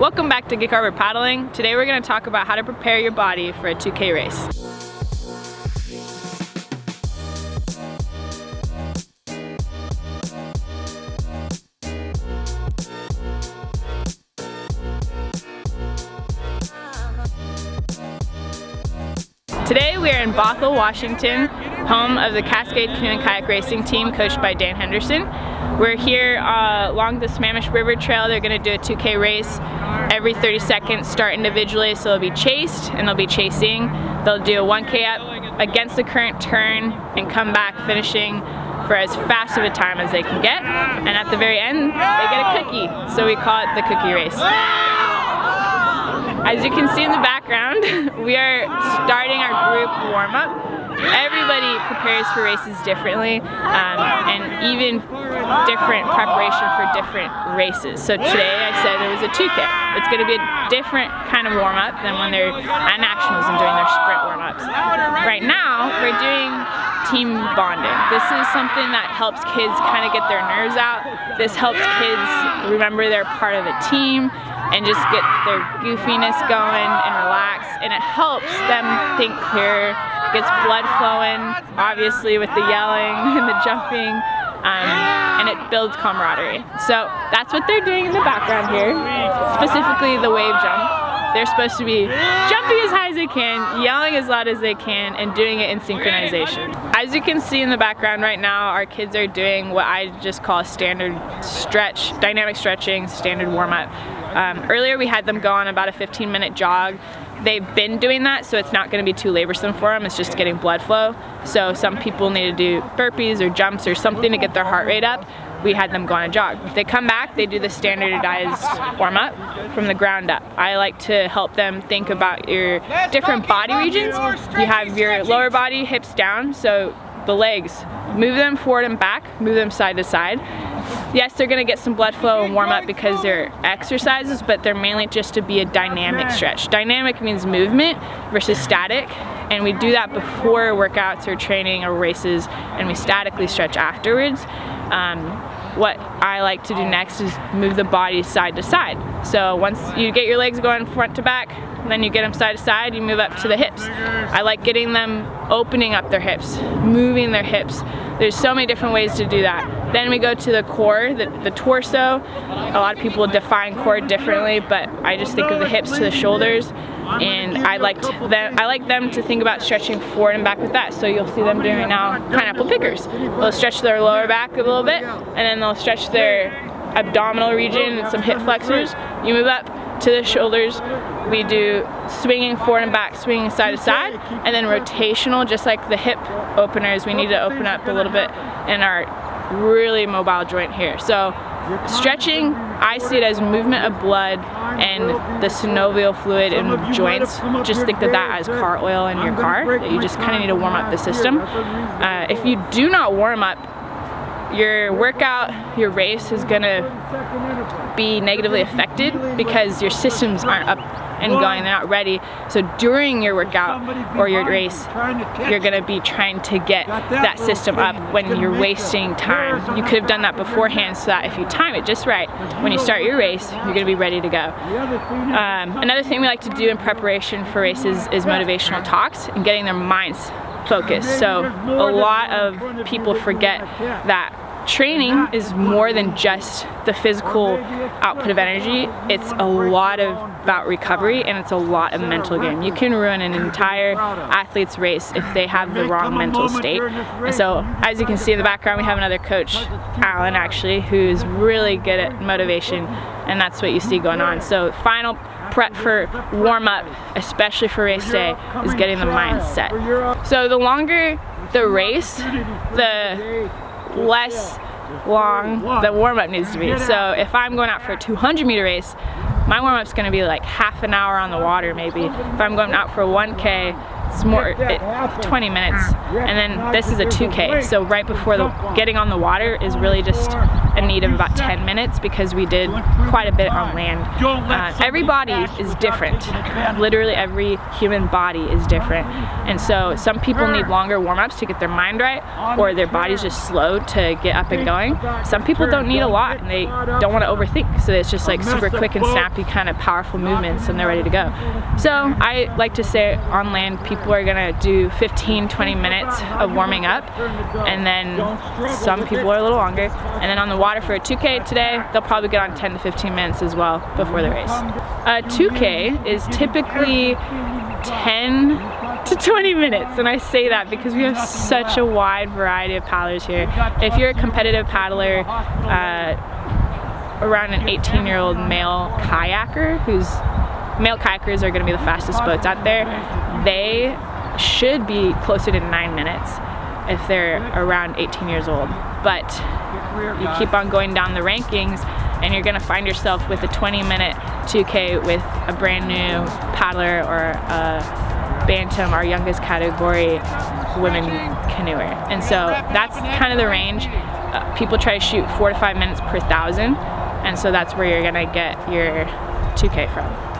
Welcome back to Gig Harbor Paddling. Today we're going to talk about how to prepare your body for a 2K race. Today we are in Bothell, Washington, home of the Cascade Canoe Kayak racing team coached by Dan Henderson. We're here along the Sammamish River Trail. They're going to do a 2K race every 30 seconds, start individually, so they'll be chased and they'll be chasing. They'll do a 1K up against the current turn and come back finishing for as fast of a time as they can get. And at the very end, they get a cookie, so we call it the cookie race. As you can see in the background, we are starting our group warm-up. Everybody prepares for races differently, and even different preparation for different races. So today I said it was a 2K. It's going to be a different kind of warm-up than when they're at nationals and doing their sprint warm-ups. Right now, we're doing team bonding. This is something that helps kids kind of get their nerves out. This helps kids remember they're part of a team and just get their goofiness going and relax, and it helps them think clearer, gets blood flowing, obviously with the yelling and the jumping, and it builds camaraderie. So that's what they're doing in the background here, specifically the wave jump. They're supposed to be jumping as high as they can, yelling as loud as they can, and doing it in synchronization. As you can see in the background right now, our kids are doing what I just call a standard stretch, dynamic stretching, standard warm-up. Earlier we had them go on about a 15-minute jog. They've been doing that, so it's not going to be too laborsome for them. It's just getting blood flow. So some people need to do burpees or jumps or something to get their heart rate up. We had them go on a jog. If they come back, they do the standardized warm-up from the ground up. I like to help them think about your different body regions. You have your lower body, hips down, so the legs, move them forward and back, move them side to side. Yes, they're going to get some blood flow and warm up because they're exercises, but they're mainly just to be a dynamic stretch. Dynamic means movement versus static, and we do that before workouts or training or races, and we statically stretch afterwards. What I like to do next is move the body side to side. So once you get your legs going front to back, then you get them side to side, you move up to the hips. I like getting them opening up their hips, moving their hips. There's so many different ways to do that. Then we go to the core, the torso. A lot of people define core differently, but I just think of the hips to the shoulders, and I like them to think about stretching forward and back with that. So you'll see them doing right now pineapple pickers. They'll stretch their lower back a little bit, and then they'll stretch their abdominal region and some hip flexors. You move up to the shoulders. We do swinging forward and back, swinging side to side, and then rotational, just like the hip openers. We need to open up a little bit in our really mobile joint here. So stretching, I see it as movement of blood and the synovial fluid in joints. Just think of that as car oil in your car, that you just kind of need to warm up the system. If you do not warm up, your workout, your race is gonna be negatively affected because your systems aren't up and going, they're not ready. So during your workout or your race, you're gonna be trying to get that system up when you're wasting time. You could have done that beforehand so that if you time it just right, when you start your race, you're gonna be ready to go. Another thing we like to do in preparation for races is motivational talks and getting their minds focused. So a lot of people forget that training is more than just the physical output of energy. It's a lot about recovery, and it's a lot of mental game. You can ruin an entire athlete's race if they have the wrong mental state. And so as you can see in the background, we have another coach, Alan actually, who's really good at motivation, and that's what you see going on. So final prep for warm-up, especially for race day, is getting the mind set. So the longer the race, the less long the warm-up needs to be. So if I'm going out for a 200-meter race, my warm-up's going to be like half an hour on the water maybe. If I'm going out for a 1K, it's more 20 minutes, and then this is a 2K. So right before getting on the water is really just a need of about 10 minutes because we did quite a bit on land. Every body is different. Literally every human body is different, and so some people need longer warm-ups to get their mind right, or their body's just slow to get up and going. Some people don't need a lot and they don't want to overthink, so it's just like super quick and snappy kind of powerful movements and they're ready to go. So I like to say on land people are gonna do 15-20 minutes of warming up, and then some people are a little longer, and then on the water for a 2K today they'll probably get on 10 to 15 minutes as well before the race. A 2K is typically 10 to 20 minutes, and I say that because we have such a wide variety of paddlers here. If you're a competitive paddler, around an 18-year-old male kayaker, male kayakers are going to be the fastest boats out there, they should be closer to 9 minutes if they're around 18 years old. But you keep on going down the rankings and you're going to find yourself with a 20-minute 2K with a brand new paddler or a bantam, our youngest category women canoeer. And so that's kind of the range. People try to shoot 4 to 5 minutes per 1,000, and so that's where you're going to get your 2K from.